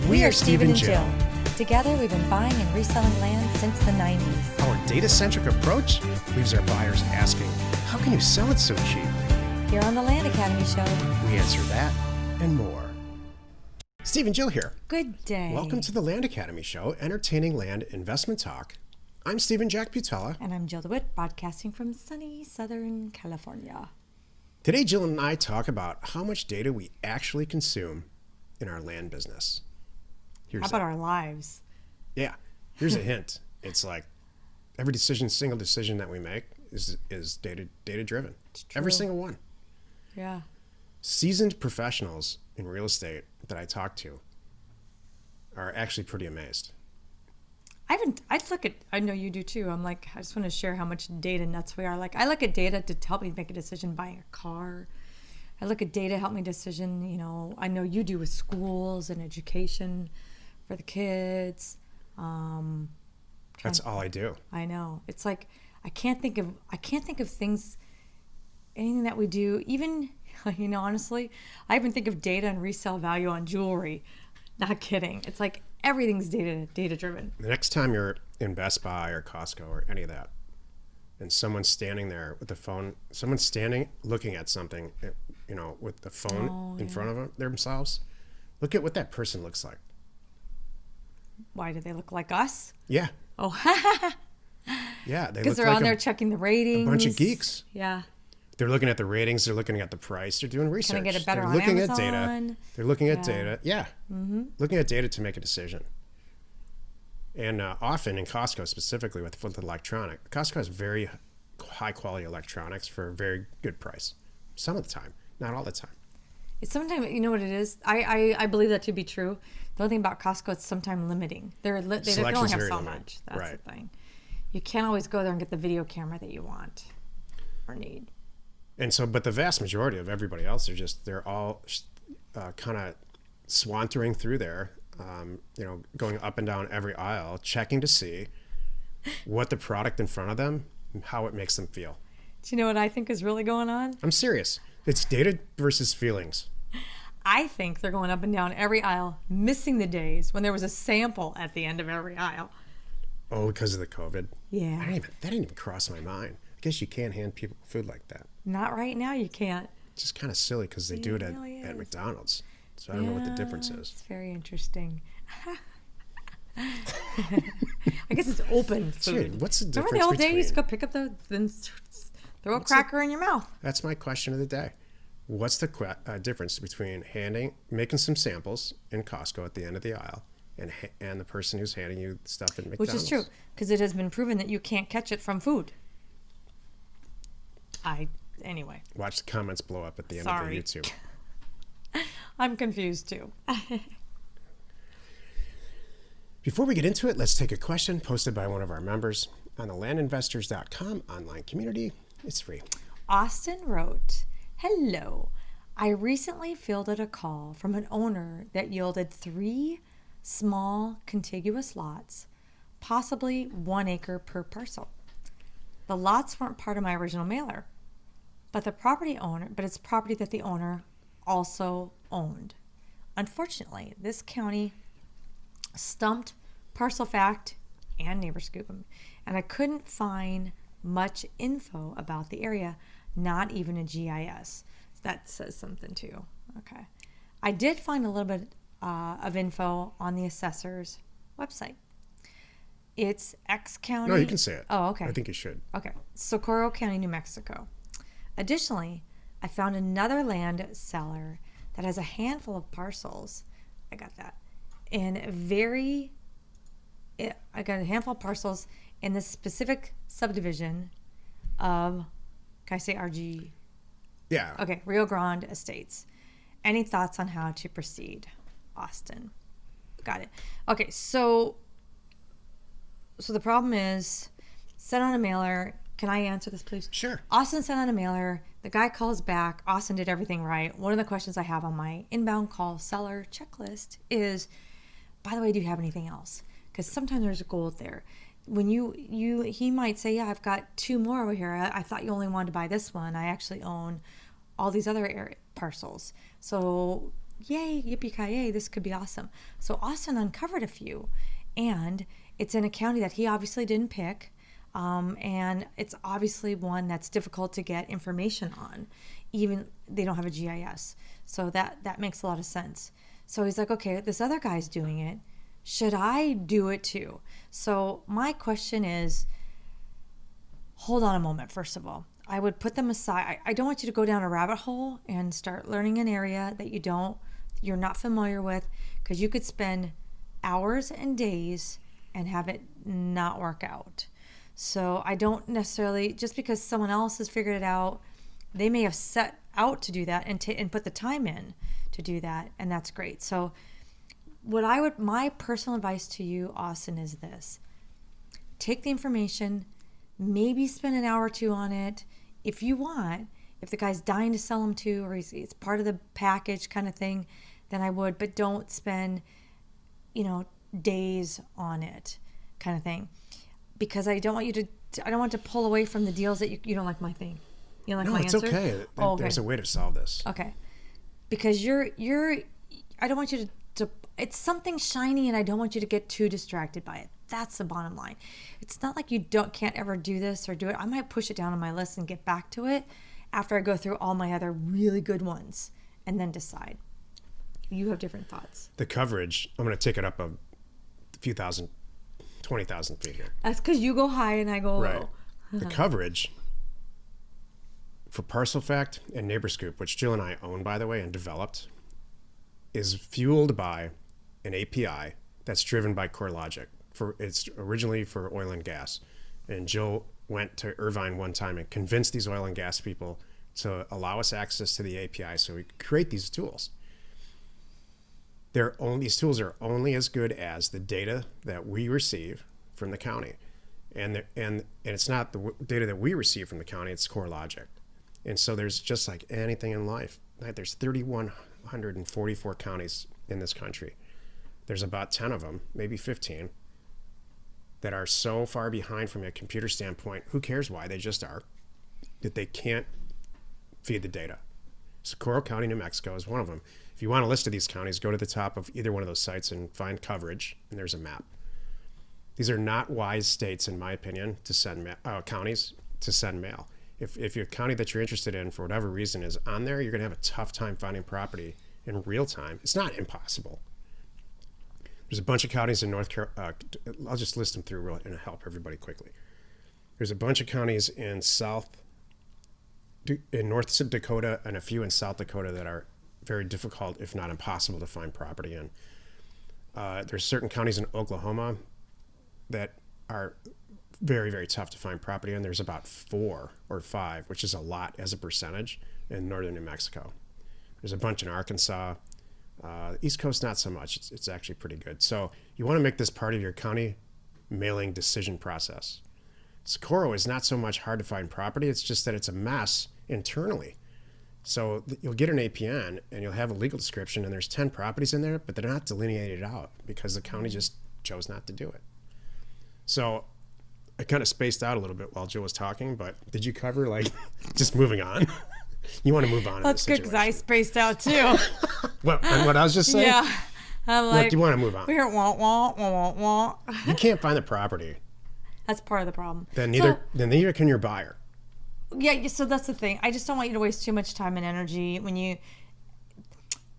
We are Steven and Jill. Together, we've been buying and reselling land since the 90s. Our data-centric approach leaves our buyers asking, how can you sell it so cheap? Here on the Land Academy Show. We answer that and more. Steve and Jill here. Good day. Welcome to the Land Academy Show, entertaining land investment talk. I'm Steven Jack Butala. And I'm Jill DeWit, broadcasting from sunny Southern California. Today, Jill and I talk about how much data we actually consume in our land business. How about our lives? Yeah. Here's a hint. It's like every single decision that we make is data driven. It's true. Every single one. Yeah. Seasoned professionals in real estate that I talk to are actually pretty amazed. I know you do too. I'm like, I just want to share how much data nuts we are. Like, I look at data to help me make a decision buying a car. I look at data to help me decision, I know you do with schools and education for the kids. That's all I do. I know. It's like I can't think of things, anything that we do. Even honestly, I even think of data and resale value on jewelry. Not kidding. It's like everything's data driven. The next time you're in Best Buy or Costco or any of that, and someone's standing there with the phone, someone's standing looking at something, with the phone in front of themselves, look at what that person looks like. Why do they look like us? Yeah. Oh, yeah. Because they're on there checking the ratings. A bunch of geeks. Yeah. They're looking at the ratings. They're looking at the price. They're doing research. Can I get it better they're on looking Amazon? at data. They're looking at data. Yeah. Mm-hmm. Looking at data to make a decision. And often in Costco, specifically with electronic, Costco has very high quality electronics for a very good price. Some of the time, not all the time. It's sometimes, you know what it is? I believe that to be true. The only thing about Costco, it's sometimes limiting. They can only have so much. That's right. The thing. You can't always go there and get the video camera that you want or need. And so, but the vast majority of everybody else they're all kind of swantering through there, going up and down every aisle, checking to see what the product in front of them, how it makes them feel. Do you know what I think is really going on? I'm serious. It's data versus feelings. I think they're going up and down every aisle, missing the days when there was a sample at the end of every aisle. Oh, because of the COVID? Yeah. That didn't even cross my mind. I guess you can't hand people food like that. Not right now, you can't. It's just kind of silly because they do it at McDonald's. So I don't know what the difference is. It's very interesting. I guess it's open food. Sure, what's the difference Remember the old between... day you used to go pick up then throw a cracker in your mouth. That's my question of the day. What's the difference between making some samples in Costco at the end of the aisle and the person who's handing you stuff at McDonald's? Which is true, because it has been proven that you can't catch it from food. Anyway. Watch the comments blow up at the end of the YouTube. I'm confused too. Before we get into it, let's take a question posted by one of our members on the landinvestors.com online community. It's free. Austin wrote, "Hello. I recently fielded a call from an owner that yielded 3 small contiguous lots, possibly 1 acre per parcel. The lots weren't part of my original mailer, but it's property that the owner also owned. Unfortunately, this county stumped Parcel Fact and NeighborScoop, and I couldn't find much info about the area, not even a GIS. That says something too. Okay. I did find a little bit of info on the assessor's website. It's X County. No, you can say it. Oh, okay. I think you should. Okay. Socorro County, New Mexico. Additionally, I found another land seller that has a handful of parcels. I got that. I got a handful of parcels in the specific subdivision of, can I say RG? Yeah. Okay, Rio Grande Estates. Any thoughts on how to proceed? Austin. Got it. Okay, so the problem is, sent on a mailer. Can I answer this, please? Sure. Austin sent on a mailer. The guy calls back. Austin did everything right. One of the questions I have on my inbound call seller checklist is, by the way, do you have anything else? Because sometimes there's gold there. When he might say, yeah, I've got 2 more over here. I thought you only wanted to buy this one. I actually own all these other parcels. So yay, yippee-ki-yay, this could be awesome. So Austin uncovered a few, and it's in a county that he obviously didn't pick, and it's obviously one that's difficult to get information on. Even they don't have a GIS. So that makes a lot of sense. So he's like, okay, this other guy's doing it. Should I do it too? So my question is, hold on a moment, first of all. I would put them aside. I don't want you to go down a rabbit hole and start learning an area that you're not familiar with, because you could spend hours and days and have it not work out. So I don't necessarily, just because someone else has figured it out, they may have set out to do that and put the time in to do that, and that's great. So my personal advice to you, Austin, is this. Take the information, maybe spend an hour or two on it if you want. If the guy's dying to sell them to, or it's part of the package kind of thing, then I would, but don't spend, days on it kind of thing. Because I don't want to pull away from the deals that you don't like my thing. You don't like my answer? No, it's okay. Okay. There's a way to solve this. Okay. Because I don't want you to, it's something shiny, and I don't want you to get too distracted by it. That's the bottom line. It's not like you can't ever do this or do it. I might push it down on my list and get back to it after I go through all my other really good ones and then decide. You have different thoughts. The coverage, I'm going to take it up a few thousand, 20,000 feet here. That's because you go high and I go right. low. The coverage for Parcel Fact and Neighbor Scoop, which Jill and I own, by the way, and developed, is fueled by an API that's driven by CoreLogic. It's originally for oil and gas. And Jill went to Irvine one time and convinced these oil and gas people to allow us access to the API so we could create these tools. These tools are only as good as the data that we receive from the county. And it's not the data that we receive from the county, it's CoreLogic. And so there's just like anything in life, right? There's 3,144 counties in this country. There's about 10 of them, maybe 15, that are so far behind from a computer standpoint, who cares why, they just are, that they can't feed the data. Socorro County, New Mexico is one of them. If you want a list of these counties, go to the top of either one of those sites and find coverage, and there's a map. These are not wise states, in my opinion, to send counties to send mail. If your county that you're interested in, for whatever reason, is on there, you're going to have a tough time finding property in real time. It's not impossible. There's a bunch of counties in North Carolina. I'll just list them through and help everybody quickly. There's a bunch of counties in North Dakota and a few in South Dakota that are very difficult, if not impossible, to find property in. There's certain counties in Oklahoma that are very, very tough to find property in. There's about 4 or 5, which is a lot as a percentage, in northern New Mexico. There's a bunch in Arkansas. East Coast, not so much. It's actually pretty good. So you want to make this part of your county mailing decision process. Socorro is not so much hard to find property. It's just that it's a mess internally. So you'll get an APN and you'll have a legal description, and there's 10 properties in there, but they're not delineated out because the county just chose not to do it. So I kind of spaced out a little bit while Jill was talking, but did you cover, like, just moving on? You want to move on. That's good because I spaced out too. what I was just saying? Yeah. I'm like, look, you want to move on. We hear wah, wah, wah, wah, wah. You can't find the property. That's part of the problem. Then neither can your buyer. Yeah, so that's the thing. I just don't want you to waste too much time and energy when you...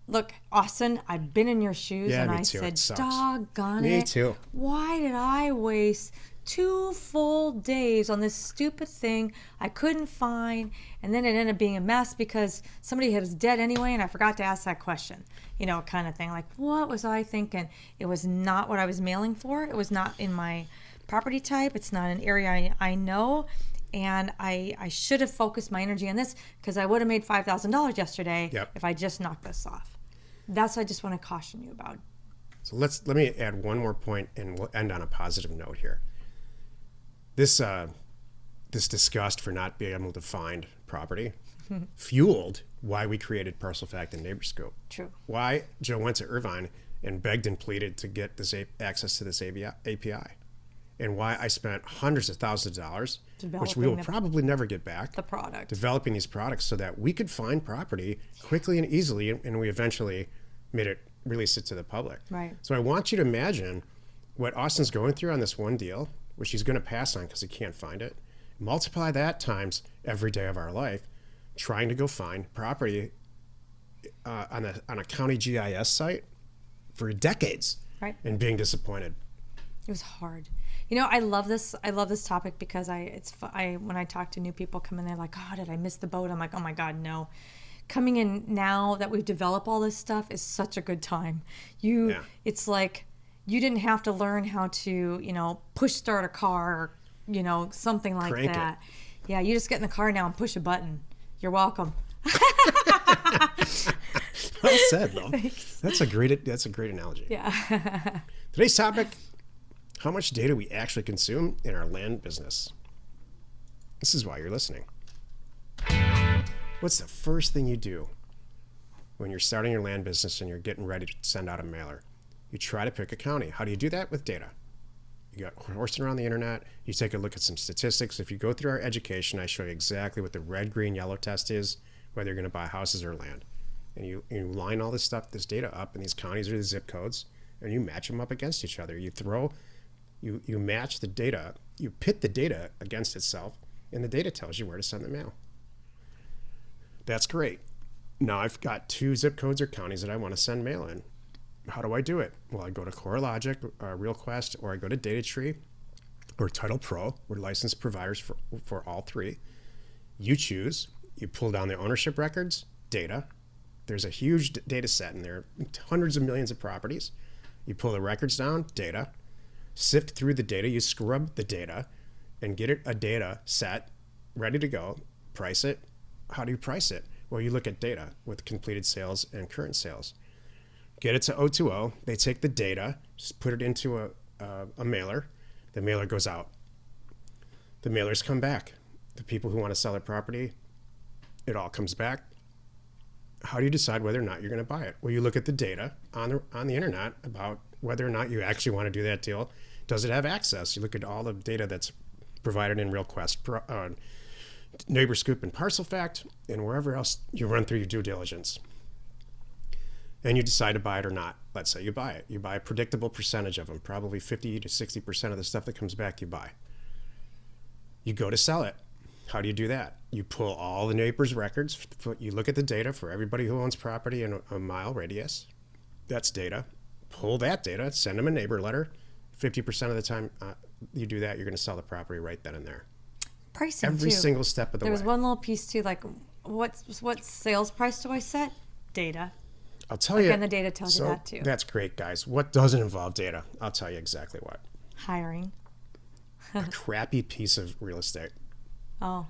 Look, Austin, I've been in your shoes, and I said, doggone it. Me too. Why did I waste 2 full days on this stupid thing I couldn't find, and then it ended up being a mess because somebody was dead anyway, and I forgot to ask that question, kind of thing. Like, what was I thinking? It was not what I was mailing for. It was not in my property type. It's not an area I know, and I should have focused my energy on this because I would have made $5,000 yesterday if I just knocked this off. That's what I just want to caution you about. So let me add one more point, and we'll end on a positive note here. This disgust for not being able to find property fueled why we created Parcel Fact and Neighbor Scoop. True. Why Joe went to Irvine and begged and pleaded to get this access to this API. And why I spent hundreds of thousands of dollars, which we will probably never get back, the product, developing these products so that we could find property quickly and easily, and we eventually released it to the public. Right. So I want you to imagine what Austin's going through on this one deal, which he's going to pass on because he can't find it. Multiply that times every day of our life, trying to go find property on a county GIS site for decades, right, and being disappointed. It was hard. You know, I love this topic because when I talk to new people come in, they're like, oh, did I miss the boat? I'm like, oh my God, no. Coming in now that we've developed all this stuff is such a good time. It's like you didn't have to learn how to, push start a car or, something like Crank that. Yeah, you just get in the car now and push a button. You're welcome. Well said, though. Thanks. That's a great analogy. Yeah. Today's topic: how much data we actually consume in our land business. This is why you're listening. What's the first thing you do when you're starting your land business and you're getting ready to send out a mailer? You try to pick a county. How do you do that? With data. You got horsing around the internet. You take a look at some statistics. If you go through our education, I show you exactly what the red, green, yellow test is, whether you're going to buy houses or land. And you line all this data up in these counties or the zip codes, and you match them up against each other. You match the data, you pit the data against itself, and the data tells you where to send the mail. That's great. Now I've got 2 zip codes or counties that I want to send mail in. How do I do it? Well, I go to CoreLogic, RealQuest, or I go to DataTree or Title Pro. We're licensed providers for all 3. You choose. You pull down the ownership records, data. There's a huge data set in there, hundreds of millions of properties. You pull the records down, data. Sift through the data. You scrub the data and get a data set ready to go. Price it. How do you price it? Well, you look at data with completed sales and current sales. Get it to O2O. They take the data, just put it into a mailer. The mailer goes out. The mailers come back. The people who want to sell their property, it all comes back. How do you decide whether or not you're going to buy it? Well, you look at the data on the internet about whether or not you actually want to do that deal. Does it have access? You look at all the data that's provided in RealQuest, NeighborScoop, and ParcelFact, and wherever else you run through your due diligence. And you decide to buy it or not. Let's say you buy it. You buy a predictable percentage of them, probably 50 to 60% of the stuff that comes back you buy. You go to sell it. How do you do that? You pull all the neighbors' records. You look at the data for everybody who owns property in a mile radius. That's data. Pull that data, send them a neighbor letter. 50% of the time you do that, you're going to sell the property right then and there. Pricing Every too. single step of the way. There was one little piece too, like what sales price do I set? Data. I'll tell you. And the data tells you that too. That's great, guys. What doesn't involve data? I'll tell you exactly what. Hiring. A crappy piece of real estate. Oh,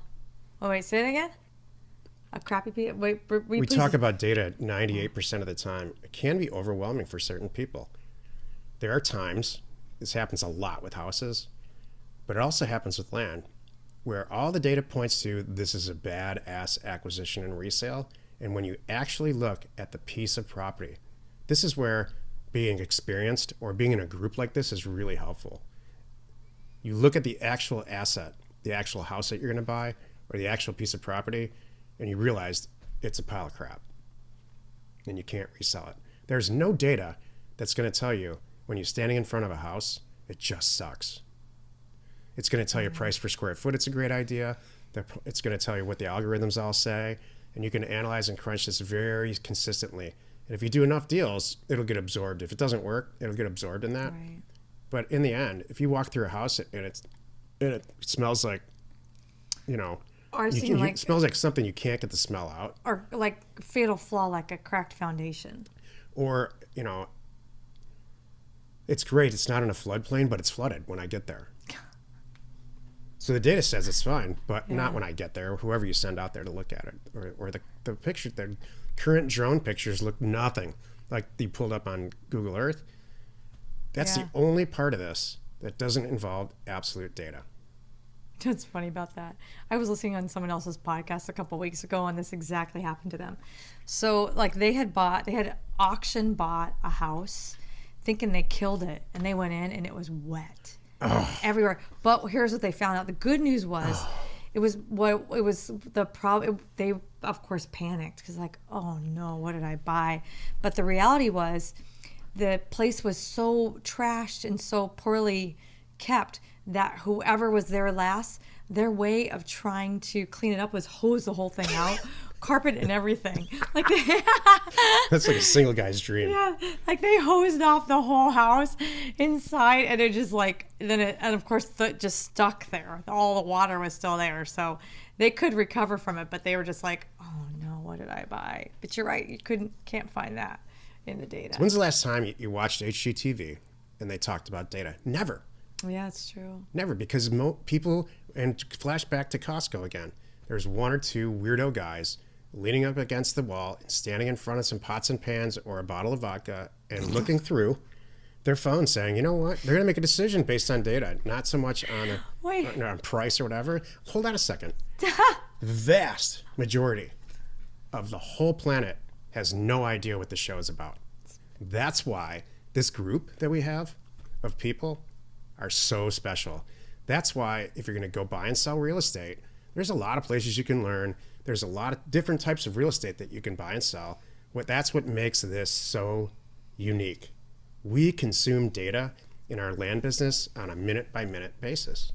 wait, say it again? A crappy piece? Wait, we talk about data 98% of the time. It can be overwhelming for certain people. There are times, this happens a lot with houses, but it also happens with land, where all the data points to this is a bad-ass acquisition and resale. And when you actually look at the piece of property, this is where being experienced or being in a group like this is really helpful. You look at the actual asset, the actual house that you're going to buy, or the actual piece of property, and you realize it's a pile of crap and you can't resell it. There's no data that's going to tell you when you're standing in front of a house, it just sucks. It's going to tell you price per square foot. It's a great idea. It's going to tell you what the algorithms all say, and you can analyze and crunch this very consistently. And if you do enough deals, it'll get absorbed. If it doesn't work, it'll get absorbed in that. Right. But in the end, if you walk through a house and it smells like, it smells like something you can't get the smell out. Or like fatal flaw, like a cracked foundation. Or, it's great. It's not in a floodplain, but it's flooded when I get there. So the data says it's fine, but not when I get there, whoever you send out there to look at it. Or the picture, the current drone pictures look nothing like you pulled up on Google Earth. That's the only part of this that doesn't involve absolute data. What's funny about that? I was listening on someone else's podcast a couple of weeks ago, and this exactly happened to them. So, like, they had auction bought a house, thinking they killed it, and they went in, and it was wet everywhere. But here's what they found out: the good news was, the problem. They of course panicked because like, oh no, what did I buy? But the reality was, the place was so trashed and so poorly kept that whoever was there last, their way of trying to clean it up was hose the whole thing out. Carpet and everything. Like That's like a single guy's dream. Yeah, like they hosed off the whole house inside, and it just like and of course it just stuck there. All the water was still there, so they could recover from it, but they were just like, oh no, what did I buy? But you're right, you can't find that in the data. So when's the last time you watched HGTV and they talked about data? Never. Yeah, it's true. Never, because people, and flashback to Costco again, there's one or two weirdo guys leaning up against the wall and standing in front of some pots and pans or a bottle of vodka and looking through their phone saying, you know what, they're going to make a decision based on data, not so much on price or whatever. Hold on a second. The vast majority of the whole planet has no idea what the show is about. That's why this group that we have of people are so special. That's why if you're going to go buy and sell real estate, there's a lot of places you can learn. There's a lot of different types of real estate that you can buy and sell. That's what makes this so unique. We consume data in our land business on a minute-by-minute basis.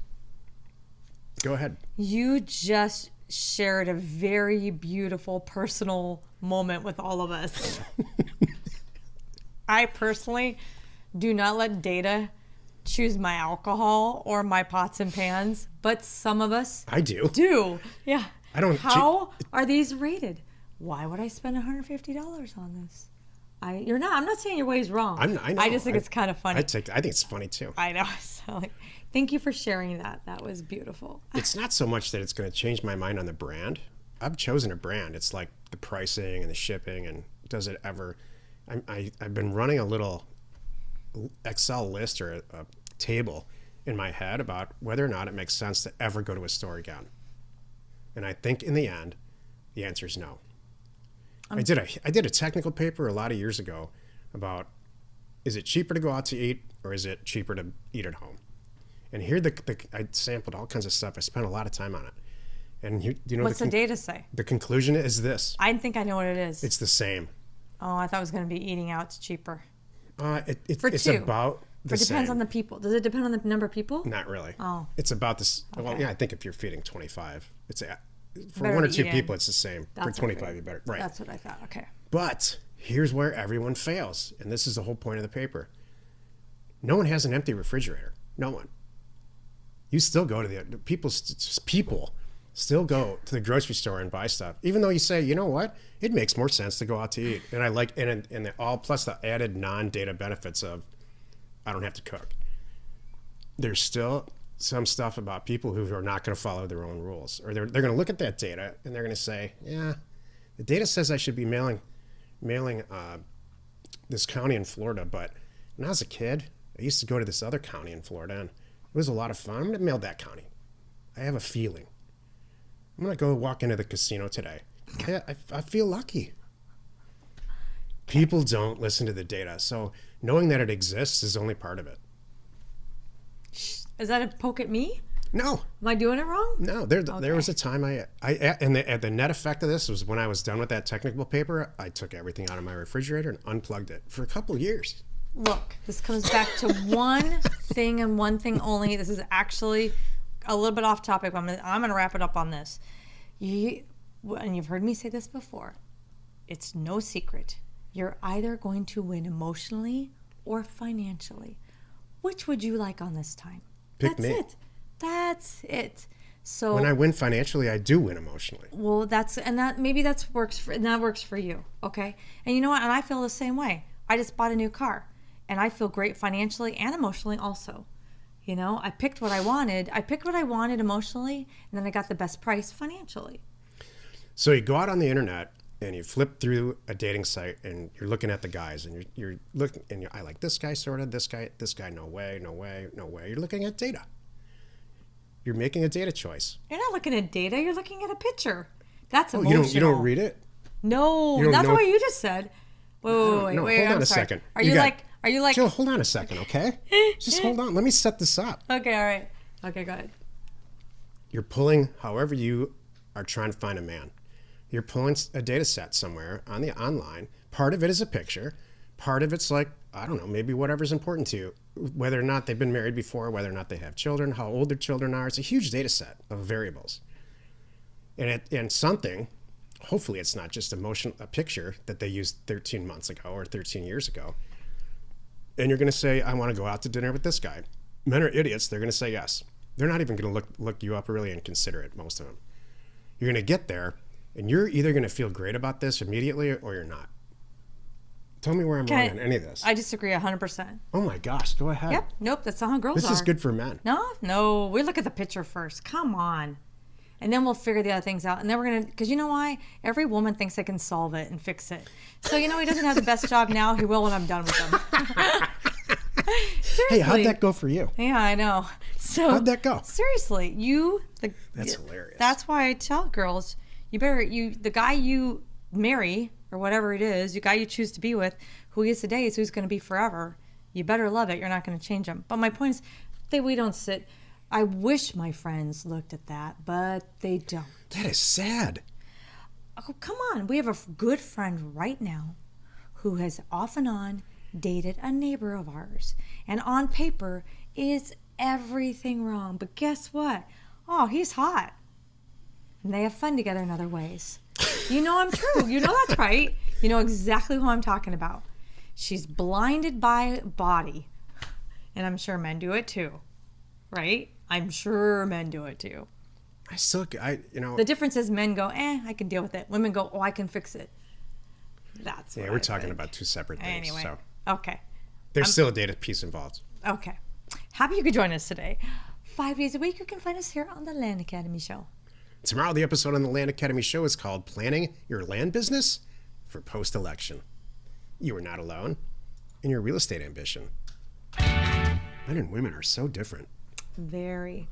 Go ahead. You just shared a very beautiful personal moment with all of us. I personally do not let data choose my alcohol or my pots and pans, but some of us I do. Yeah. I don't. How are these rated? Why would I spend $150 on this? I'm not saying your way is wrong. I know. I just think it's kind of funny. I think it's funny too. I know. So thank you for sharing that. That was beautiful. It's not so much that it's going to change my mind on the brand. I've chosen a brand. It's like the pricing and the shipping, and does it ever? I've been running a little Excel list or a table in my head about whether or not it makes sense to ever go to a store again. And I think in the end, the answer is no. I did a technical paper a lot of years ago about, is it cheaper to go out to eat or is it cheaper to eat at home? And here I sampled all kinds of stuff. I spent a lot of time on it. And what's the data say? The conclusion is this. I think I know what it is. It's the same. Oh, I thought it was going to be eating out's cheaper. It's about the same. It depends on the people. Does it depend on the number of people? Not really. Oh. It's about this. Okay. Well, yeah, I think if you're feeding 25, for one or two people, it's the same. For 25, you better. Right. That's what I thought. Okay. But here's where everyone fails. And this is the whole point of the paper. No one has an empty refrigerator. No one. You still go to the people still go to the grocery store and buy stuff, even though you say, you know what, it makes more sense to go out to eat. And I like, and all plus the added non-data benefits of, I don't have to cook. There's still some stuff about people who are not going to follow their own rules, or they're going to look at that data and they're going to say, yeah, the data says I should be mailing this county in Florida, but when I was a kid, I used to go to this other county in Florida, and it was a lot of fun. I'm going to mail that county. I have a feeling. I'm going to go walk into the casino today. I feel lucky. People don't listen to the data, so knowing that it exists is only part of it. Is that a poke at me? No. Am I doing it wrong? No. There was a time and the net effect of this was when I was done with that technical paper, I took everything out of my refrigerator and unplugged it for a couple of years. Look, this comes back to one thing and one thing only. This is actually a little bit off topic, but I'm going to wrap it up on this. And you've heard me say this before. It's no secret. You're either going to win emotionally or financially. Which would you like on this time? Pick me. That's it. So when I win financially, I do win emotionally. Well, that works for you, okay? And you know what? And I feel the same way. I just bought a new car, and I feel great financially and emotionally also. You know, I picked what I wanted. I picked what I wanted emotionally, and then I got the best price financially. So you go out on the internet and you flip through a dating site, and you're looking at the guys, and you're looking, and I like this guy sort of, this guy, no way. You're looking at data. You're making a data choice. You're not looking at data. You're looking at a picture. That's emotional. You don't read it? No, that's what you just said. Wait. Hold on a second. Are you like? Jill, hold on a second, okay? Just hold on. Let me set this up. Okay, all right. Okay, go ahead. You're pulling, however you are trying to find a man. You're pulling a data set somewhere on the online. Part of it is a picture. Part of it's like, I don't know, maybe whatever's important to you, whether or not they've been married before, whether or not they have children, how old their children are. It's a huge data set of variables. And something, hopefully it's not just a picture that they used 13 months ago or 13 years ago. And you're going to say, I want to go out to dinner with this guy. Men are idiots. They're going to say yes. They're not even going to look you up really and consider it, most of them. You're going to get there, and you're either going to feel great about this immediately or you're not. Tell me where I'm wrong on any of this. I disagree 100%. Oh my gosh, go ahead. Yep. Nope, that's not how girls are. This is good for men. No. We look at the picture first. Come on. And then we'll figure the other things out. And then we're going to, because you know why? Every woman thinks they can solve it and fix it. So, he doesn't have the best job now. He will when I'm done with him. Hey, how'd that go for you? Yeah, I know. So how'd that go? Seriously, that's hilarious. That's why I tell girls, the guy you marry or whatever it is, the guy you choose to be with, who he is today is who's going to be forever. You better love it. You're not going to change him. But my point is, we don't sit. I wish my friends looked at that, but they don't. That is sad. Oh, come on. We have a good friend right now who has off and on dated a neighbor of ours. And on paper is everything wrong. But guess what? Oh, he's hot. And they have fun together in other ways. I'm true. That's right. You know exactly who I'm talking about. She's blinded by body. And I'm sure men do it too. Right? I'm sure men do it too. The difference is men go, I can deal with it. Women go, I can fix it. That's what we're talking about two separate things. Anyway. So. Okay. There's still a data piece involved. Okay. Happy you could join us today. 5 days a week, you can find us here on the Land Academy Show. Tomorrow, the episode on the Land Academy Show is called Planning Your Land Business for Post-Election. You are not alone in your real estate ambition. Men and women are so different. Very.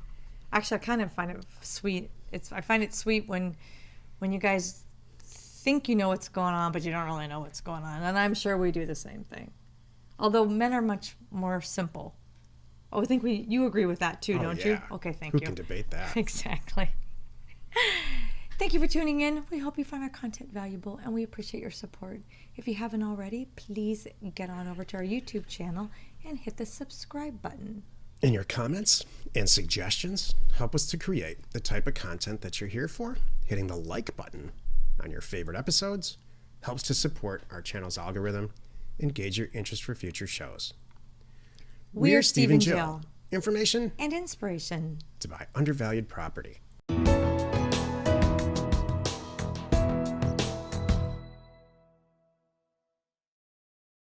Actually, I kind of find it sweet. I find it sweet when you guys think you know what's going on, but you don't really know what's going on. And I'm sure we do the same thing. Although men are much more simple. Oh, I think you agree with that too, don't you? Okay, thank you. Who can debate that? Exactly. Thank you for tuning in. We hope you found our content valuable, and we appreciate your support. If you haven't already, please get on over to our YouTube channel and hit the subscribe button. And your comments and suggestions help us to create the type of content that you're here for. Hitting the like button on your favorite episodes helps to support our channel's algorithm and gauge your interest for future shows. We're Steven Jill. Information and inspiration to buy undervalued property.